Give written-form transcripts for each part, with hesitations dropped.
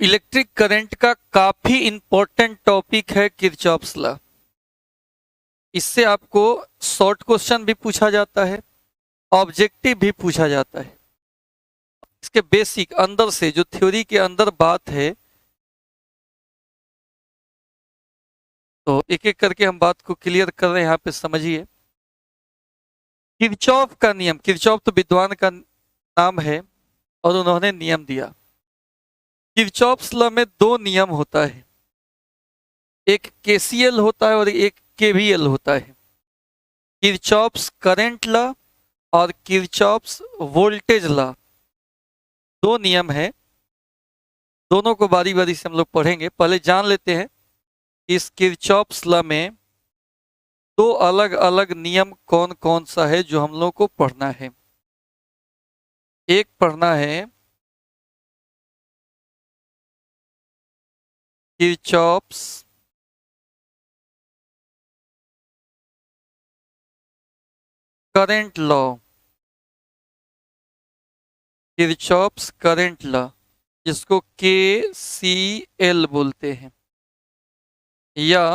Electric current का काफी important topic है किरचॉफ्स लॉ। इससे आपको शॉर्ट क्वेश्चन भी पूछा जाता है, ऑब्जेक्टिव भी पूछा जाता है। इसके बेसिक अंदर से जो थ्योरी के अंदर बात है, तो एक एक करके हम बात को क्लियर कर रहे हैं। यहाँ पे समझिए, किरचॉफ का नियम, किरचॉफ तो विद्वान का नाम है और उन्होंने नियम दिया। किरचॉफ्स लॉ में दो नियम होता है, एक केसीएल होता है और एक केवीएल होता है। किरचॉफ्स करंट लॉ और किरचॉफ्स वोल्टेज लॉ, दो नियम है। दोनों को बारी बारी से हम लोग पढ़ेंगे। पहले जान लेते हैं इस किरचॉफ्स लॉ में दो अलग अलग नियम कौन कौन सा है जो हम लोग को पढ़ना है। एक पढ़ना है Kirchhoff's current law, Kirchhoff's current law, जिसको के सी एल बोलते हैं, या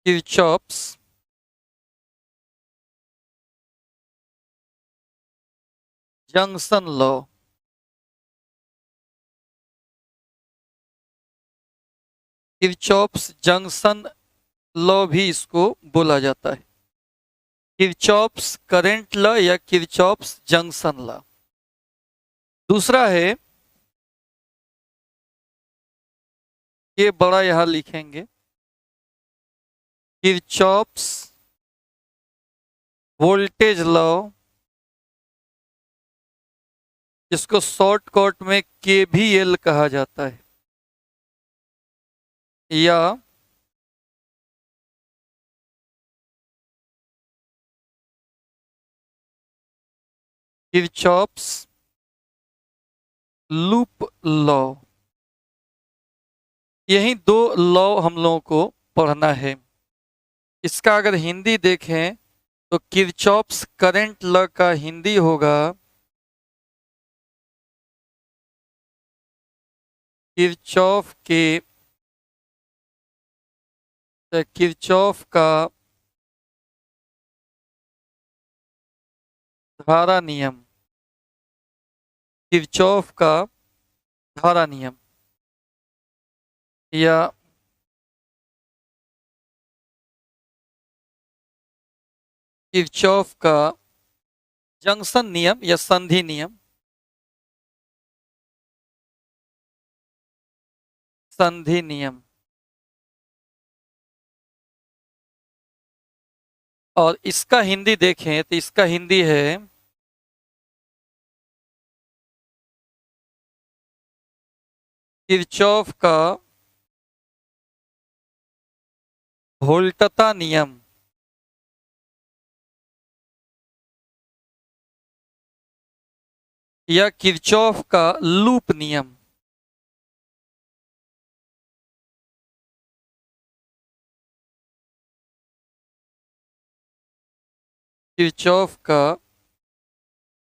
Kirchhoff's junction law. Kirchhoff's junction law भी इसको बोला जाता है, किरचॉफ्स करंट लॉ या किरचॉफ्स जंक्शन लॉ। दूसरा है, ये बड़ा यहां लिखेंगे, किरचॉफ्स वोल्टेज लॉ, जिसको शॉर्टकट में केवीएल कहा जाता है, या किरचॉफ्स लूप लॉ। यही दो लॉ हम लोगों को पढ़ना है। इसका अगर हिंदी देखें तो किरचॉफ्स करंट लॉ का हिंदी होगा किरचॉफ के, किरचॉफ का धारा नियम, किरचॉफ का धारा नियम, या किरचॉफ का जंक्शन नियम या संधि नियम, संधि नियम। और इसका हिंदी देखें तो इसका हिंदी है किरचॉफ का वोल्टता नियम, या किरचॉफ का लूप नियम। किरचॉफ का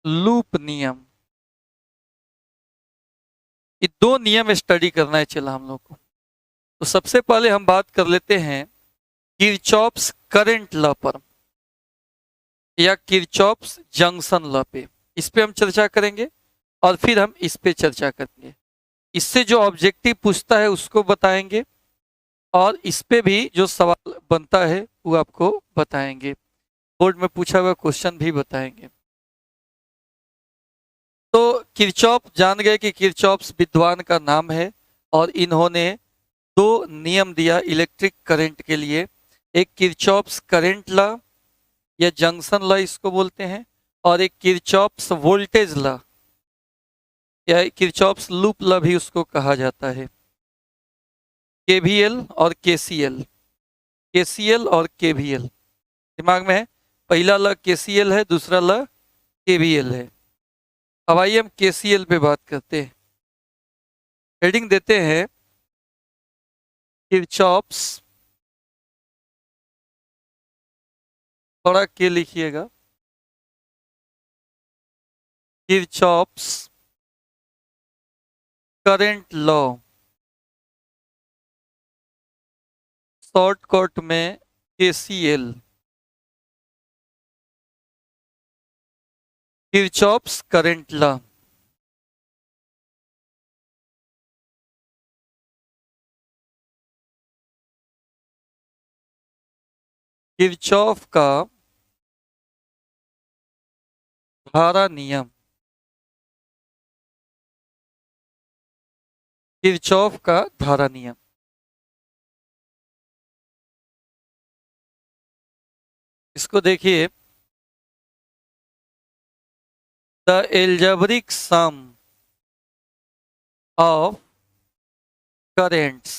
लूप नियम। ये दो नियम स्टडी करना है चला हम लोग को। तो सबसे पहले हम बात कर लेते हैं किरचॉफ्स करंट लॉ पर, या किरचॉफ्स जंक्शन लॉ पे। इस पे हम चर्चा करेंगे और फिर हम इस पे चर्चा करेंगे। इससे जो ऑब्जेक्टिव पूछता है उसको बताएंगे, और इस पे भी जो सवाल बनता है वो आपको बताएंगे, बोर्ड में पूछा हुआ क्वेश्चन भी बताएंगे। तो किरचॉफ जान गए कि किरचॉफ्स विद्वान का नाम है और इन्होंने दो नियम दिया इलेक्ट्रिक करंट के लिए। एक किरचॉफ्स करंट लॉ या जंक्शन लॉ इसको बोलते हैं, और एक किरचॉफ्स वोल्टेज लॉ या किरचॉफ्स लूप लॉ भी उसको कहा जाता है। केवीएल और केसीएल, केसीएल और केवीएल दिमाग में है। पहला लॉ केसीएल है, दूसरा लॉ केवीएल है। अब आइए हम केसीएल पे बात करते हैं। हेडिंग देते हैं किरचॉफ्स बड़ा के लिखिएगा। किरचॉफ्स करंट लॉ, शॉर्टकट में KCL. Kirchhoff's current law. Kirchhoff का धारा नियम। किरचॉफ का धारा नियम। इसको देखिए, the algebraic sum of currents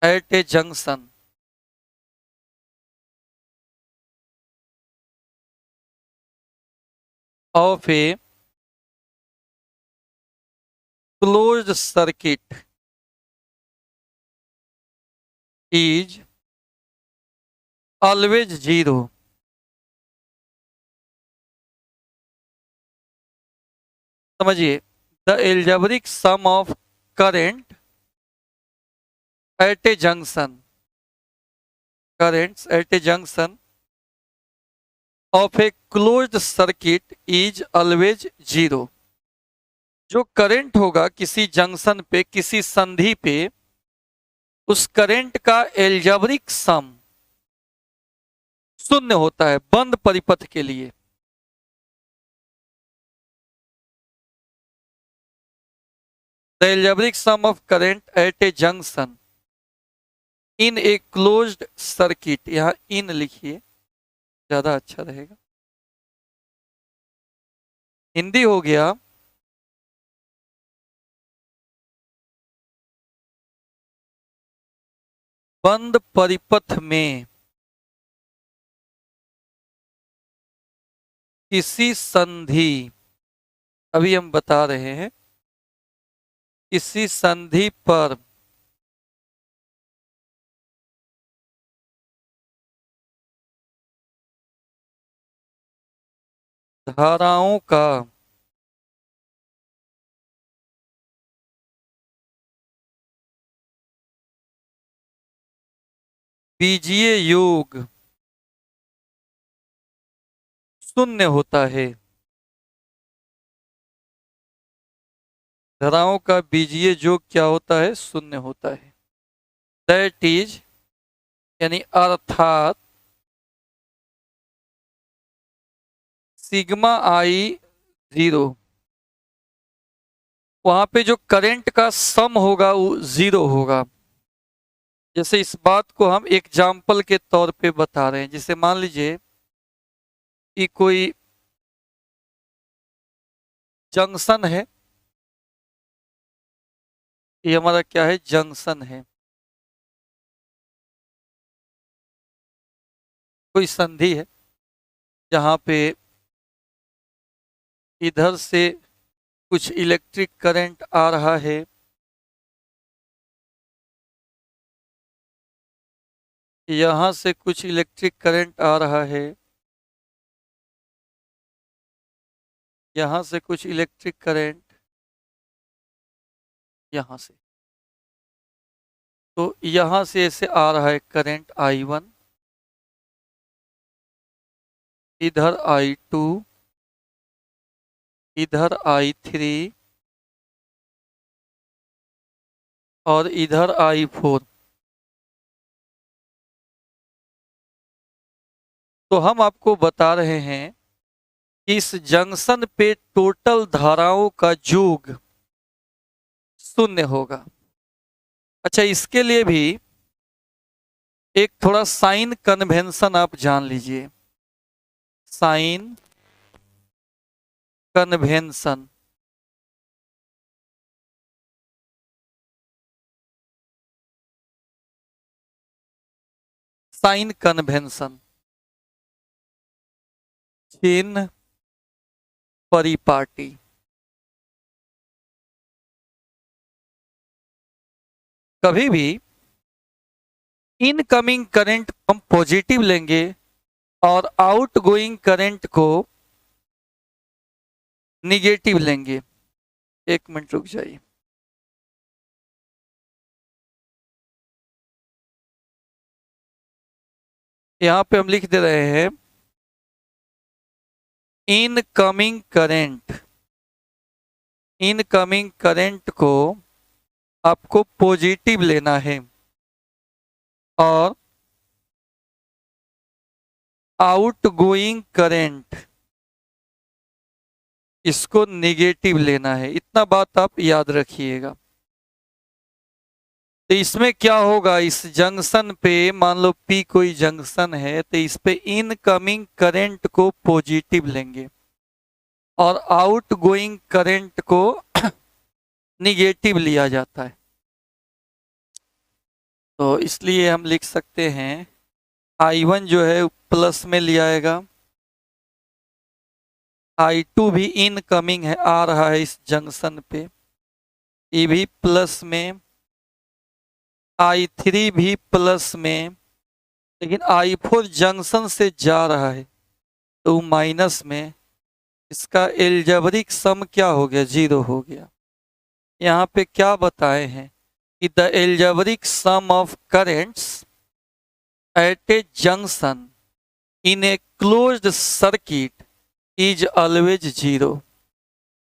at a junction of a closed circuit is always zero. समझिए, the algebraic sum of current at a junction, currents at a junction of a closed circuit is always zero। जो current होगा किसी junction पे, किसी संधि पे, उस current का एल्जेब्रिक सम शून्य होता है बंद परिपथ के लिए। The algebraic sum of current at a junction in a closed circuit, यहां इन लिखिए, ज्यादा अच्छा रहेगा। हिंदी हो गया, बंद परिपथ में किसी संधि, अभी हम बता रहे हैं, किसी संधि पर धाराओं का बीजीय योग शून्य होता है। धाराओं का बीजीय योग क्या होता है? शून्य होता है। दैट इज, यानी अर्थात, सिग्मा आई जीरो, वहां पे जो करंट का सम होगा वो जीरो होगा। जैसे इस बात को हम एग्जाम्पल के तौर पे बता रहे हैं, जैसे मान लीजिए कि कोई जंक्शन है, ये हमारा क्या है? जंक्शन है। कोई संधि है जहां पे इधर से कुछ इलेक्ट्रिक करंट आ रहा है, यहां से कुछ इलेक्ट्रिक करंट आ रहा है, यहां से कुछ इलेक्ट्रिक करंट, यहां से, तो यहां से ऐसे आ रहा है करंट I1, इधर I2, इधर I3 और इधर I4। तो हम आपको बता रहे हैं कि इस जंक्शन पे टोटल धाराओं का योग शून्य होगा। अच्छा, इसके लिए भी एक थोड़ा साइन कन्वेंशन आप जान लीजिए। साइन कन्वेंशन, साइन कन्वेंशन, चिन्ह परिपाटी। कभी भी इनकमिंग करंट हम पॉजिटिव लेंगे और आउटगोइंग करंट को निगेटिव लेंगे। एक मिनट रुक जाइए। यहां पे हम लिख दे रहे हैं इनकमिंग करंट। इनकमिंग करंट को आपको पॉजिटिव लेना है और आउटगोइंग करंट इसको नेगेटिव लेना है। इतना बात आप याद रखिएगा। तो इसमें क्या होगा, इस जंक्शन पे मान लो P कोई जंक्शन है तो इस पे इनकमिंग करंट को पॉजिटिव लेंगे और आउटगोइंग करंट को निगेटिव लिया जाता है। तो इसलिए हम लिख सकते हैं I1 जो है प्लस में लिया आएगा, I2 भी इनकमिंग है, आ रहा है इस जंक्शन पे, ये भी प्लस में, I3 भी प्लस में, लेकिन I4 जंक्शन से जा रहा है तो माइनस में। इसका एल्जेब्रिक सम क्या हो गया, 0 हो गया। यहाँ पे क्या बताए हैं कि the algebraic sum of currents at a junction in a closed circuit is always 0।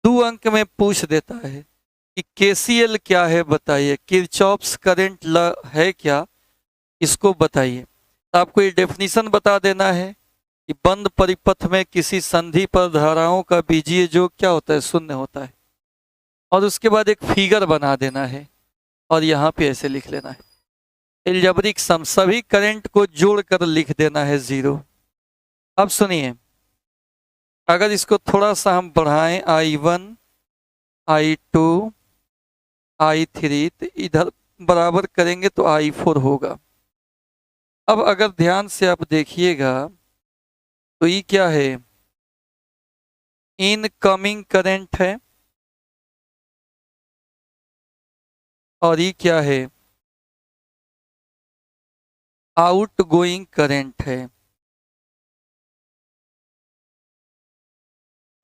2 अंक में पूछ देता है कि केसीएल क्या है बताइए, किरचॉफ्स करंट लॉ है क्या, इसको बताइए। तो आपको ये डेफिनेशन बता देना है कि बंद परिपथ में किसी संधि पर धाराओं का बीजीय योग क्या होता है, 0 होता है। और उसके बाद एक फिगर बना देना है और यहाँ पे ऐसे लिख लेना है एल्जेब्रिक सम, सभी करंट को जोड़कर लिख देना है 0। अब सुनिए, अगर इसको थोड़ा सा हम बढ़ाएं I1 I2 I3 तो इधर बराबर करेंगे तो I4 होगा। अब अगर ध्यान से आप देखिएगा तो ये क्या है, इनकमिंग करंट है और ये क्या है, आउटगोइंग करंट है।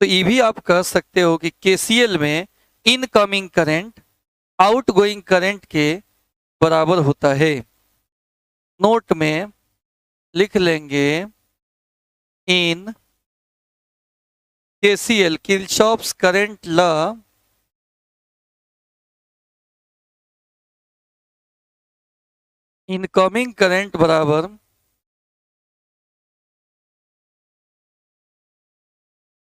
तो ये भी आप कह सकते हो कि केसीएल में इनकमिंग करंट आउटगोइंग करंट के बराबर होता है। नोट में लिख लेंगे इन KCL Kirchhoff's current law incoming current बराबर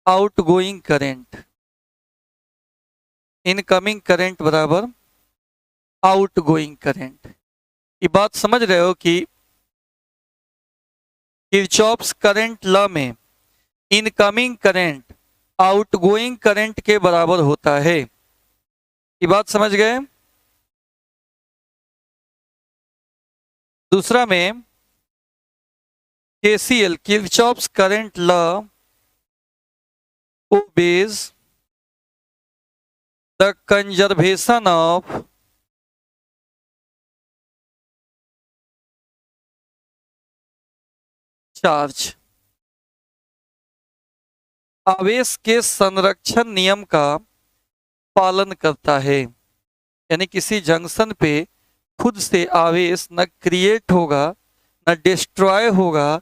आउटगोइंग करंट, इनकमिंग करंट बराबर आउटगोइंग करंट। ये बात समझ रहे हो कि किरचॉफ्स करंट लॉ में इनकमिंग करंट आउटगोइंग करंट के बराबर होता है। ये बात समझ गए। दूसरा में KCL Kirchhoff's current law obeys the conservation of charge, आवेश के संरक्षण नियम का पालन करता है। यानी किसी जंक्शन पे खुद से आवेश न क्रिएट होगा न डिस्ट्रॉय होगा,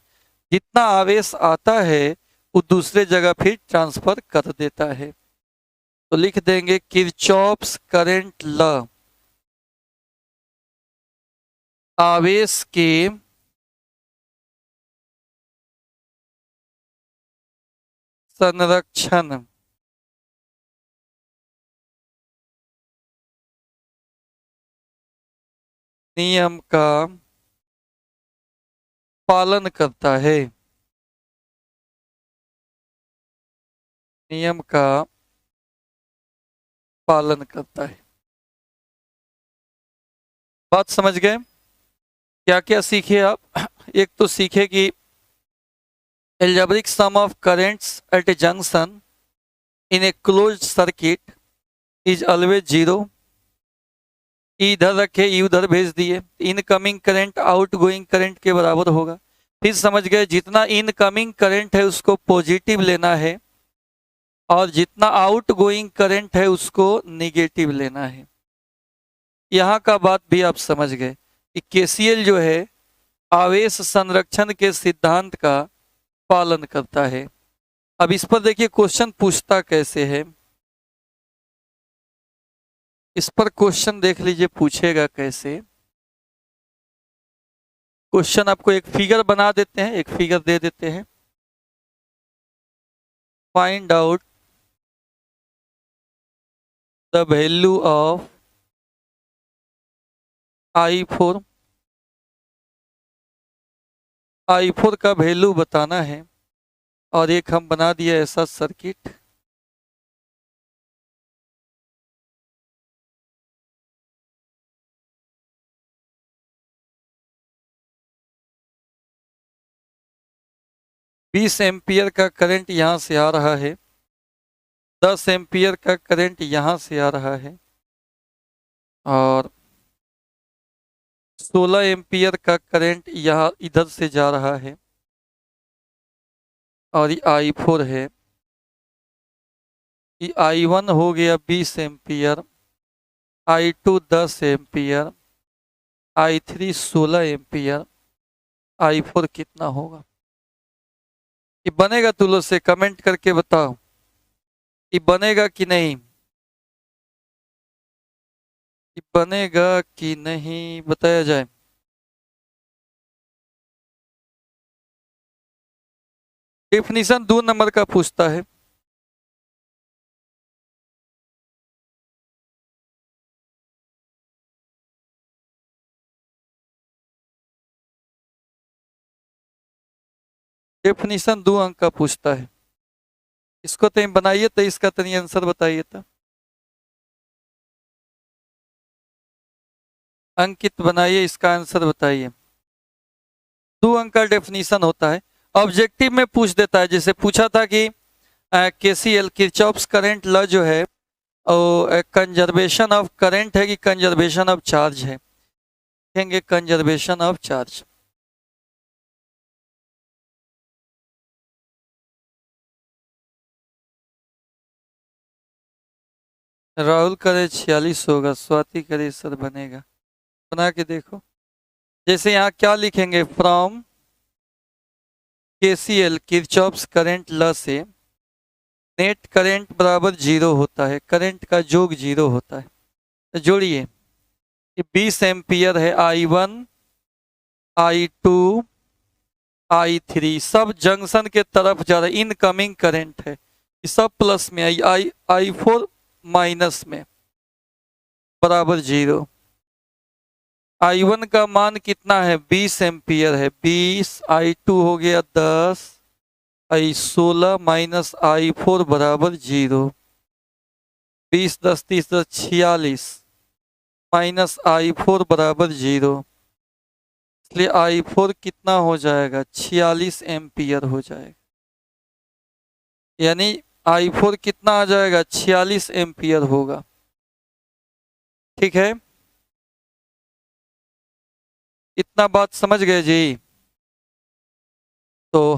जितना आवेश आता है वो दूसरे जगह फिर ट्रांसफर कर देता है। तो लिख देंगे किरचॉफ्स करंट लॉ आवेश के संरक्षण नियम का पालन करता है। नियम का पालन करता है। बात समझ गए। क्या क्या सीखे आप? एक तो सीखे कि algebraic sum of currents at a junction in a closed circuit is always 0। ई इधर रखे, ई उधर भेज दिए, इनकमिंग करंट आउटगोइंग करंट के बराबर होगा। फिर समझ गए जितना इनकमिंग करंट है उसको पॉजिटिव लेना है और जितना आउटगोइंग करंट है उसको निगेटिव लेना है। यहाँ का बात भी आप समझ गए कि केसीएल जो है आवेश संरक्षण के सिद्धांत का पालन करता है। अब इस पर देखिए क्वेश्चन पूछता कैसे है, इस पर क्वेश्चन देख लीजिए पूछेगा कैसे। क्वेश्चन आपको एक फिगर बना देते हैं, एक फिगर दे देते हैं। Find out the value of I4। I4 का वैल्यू बताना है और एक हम बना दिया ऐसा सर्किट। बीस एम्पियर का करंट यहां से आ रहा है, 10 एम्पियर का करंट यहां से आ रहा है और 16 एम्पियर का करंट यहाँ इधर से जा रहा है और ये I4 है। ये I1 हो गया 20 ampere, I2 10 ampere, I3 16 ampere, I4 कितना होगा? ये बनेगा तुम लोग से कमेंट करके बताओ, ये बनेगा कि नहीं, ये बनेगा कि नहीं बताया जाए। डेफिनेशन 2 नंबर का पूछता है। डेफिनेशन 2 अंक का पूछता है। इसको तो बनाइए तो इसका तनी आंसर बताइए तो। अंकित बनाइए, इसका आंसर बताइए। 2 अंक का डेफिनेशन होता है, ऑब्जेक्टिव में पूछ देता है। जैसे पूछा था कि केसीएल किरचॉफ्स करंट लॉ जो है वो कंजर्वेशन ऑफ करंट है कि कंजर्वेशन ऑफ चार्ज है, कहेंगे कंजर्वेशन ऑफ चार्ज। राहुल करे 46 होगा, स्वाति करे सर बनेगा, बना के देखो। जैसे यहाँ क्या लिखेंगे, from KCL Kirchhoff's current law से नेट करंट बराबर 0 होता है, करंट का जोग 0 होता है। तो जोड़िए, 20 एम्पियर है, I1 I2 I3 सब जंक्शन के तरफ जा रहा है, इनकमिंग करंट है, ये सब प्लस में I4 माइनस में बराबर 0। I1 का मान कितना है, 20 एम्पियर है, 20, I2 हो गया 10, I16 माइनस I4 बराबर 0। 20 10 30 10 46 माइनस I4 बराबर 0, इसलिए I4 कितना हो जाएगा, 46 एम्पियर हो जाएगा। यानी I4 कितना आ जाएगा, 46 एम्पियर होगा। ठीक है, इतना बात समझ गए जी। तो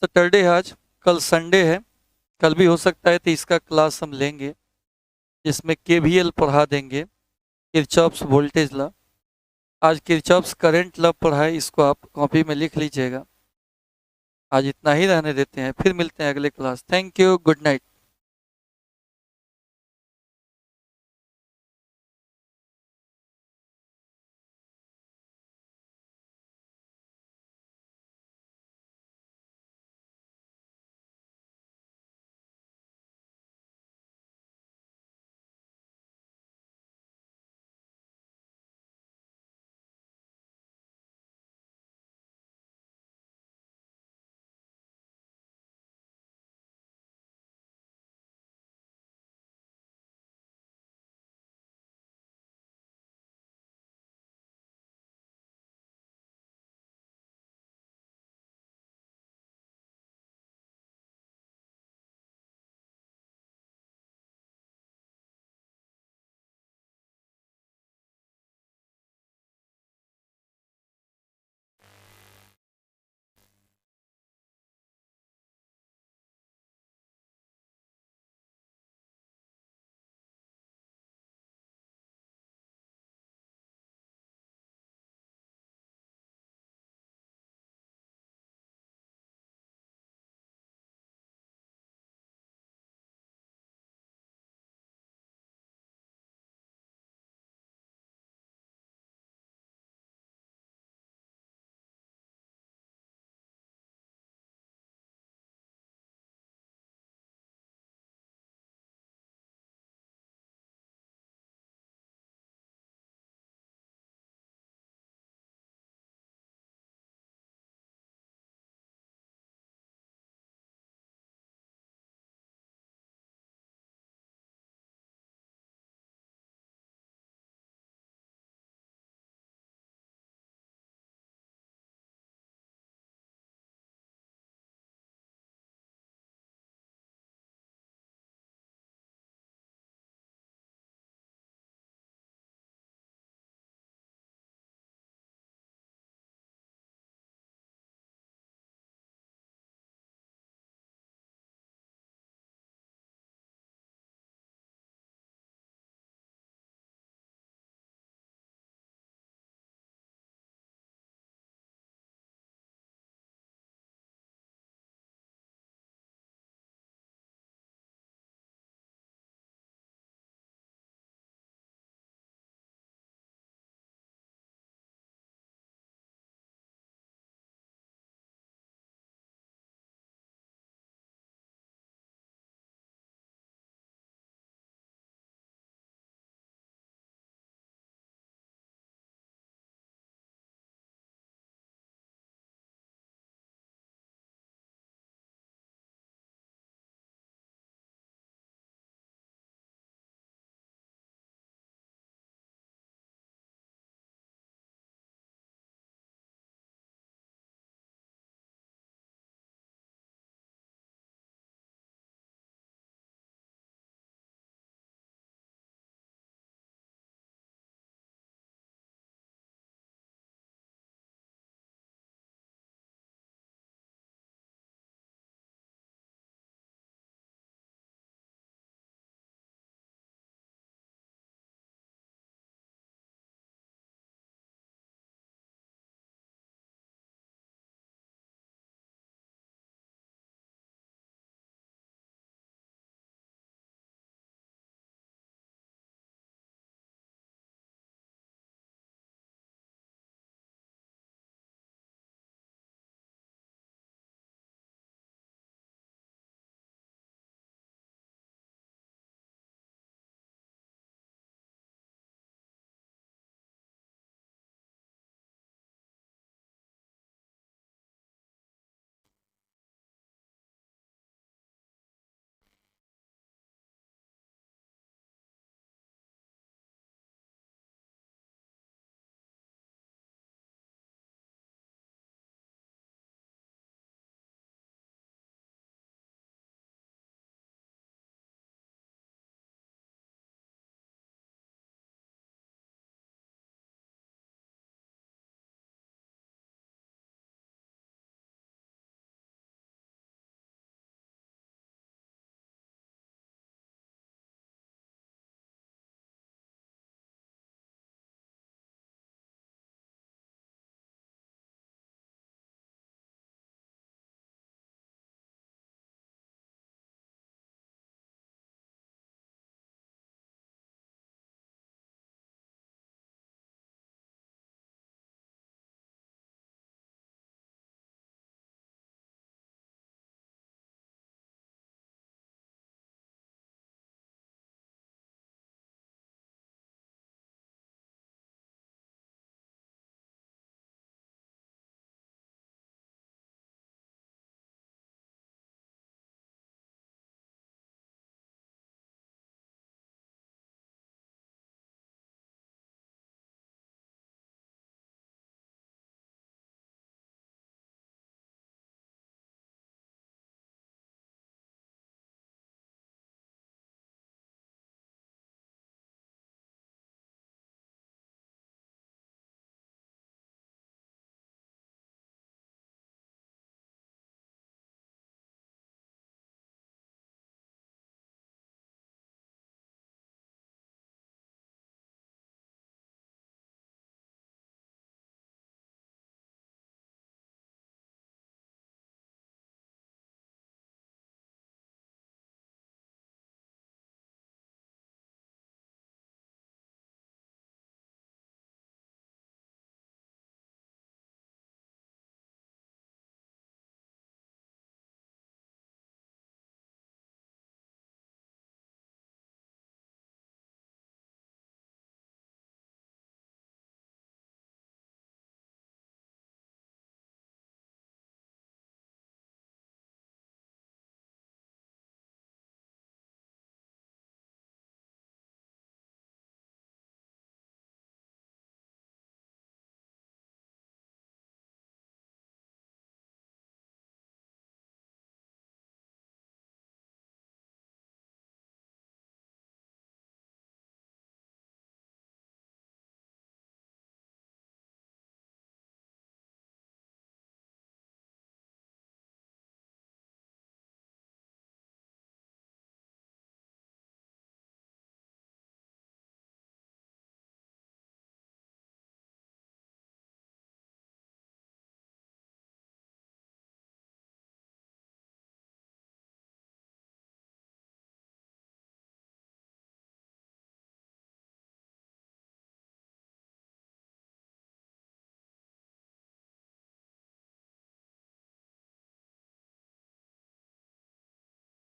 सैटरडे है आज, कल संडे है, कल भी हो सकता है तो इसका क्लास हम लेंगे जिसमें केवीएल पढ़ा देंगे, किरचॉफ्स वोल्टेज लॉ। आज किरचॉफ्स करंट लॉ पढ़ाए, इसको आप कॉपी में लिख लीजिएगा। आज इतना ही रहने देते हैं, फिर मिलते हैं अगले class. Thank you, good night.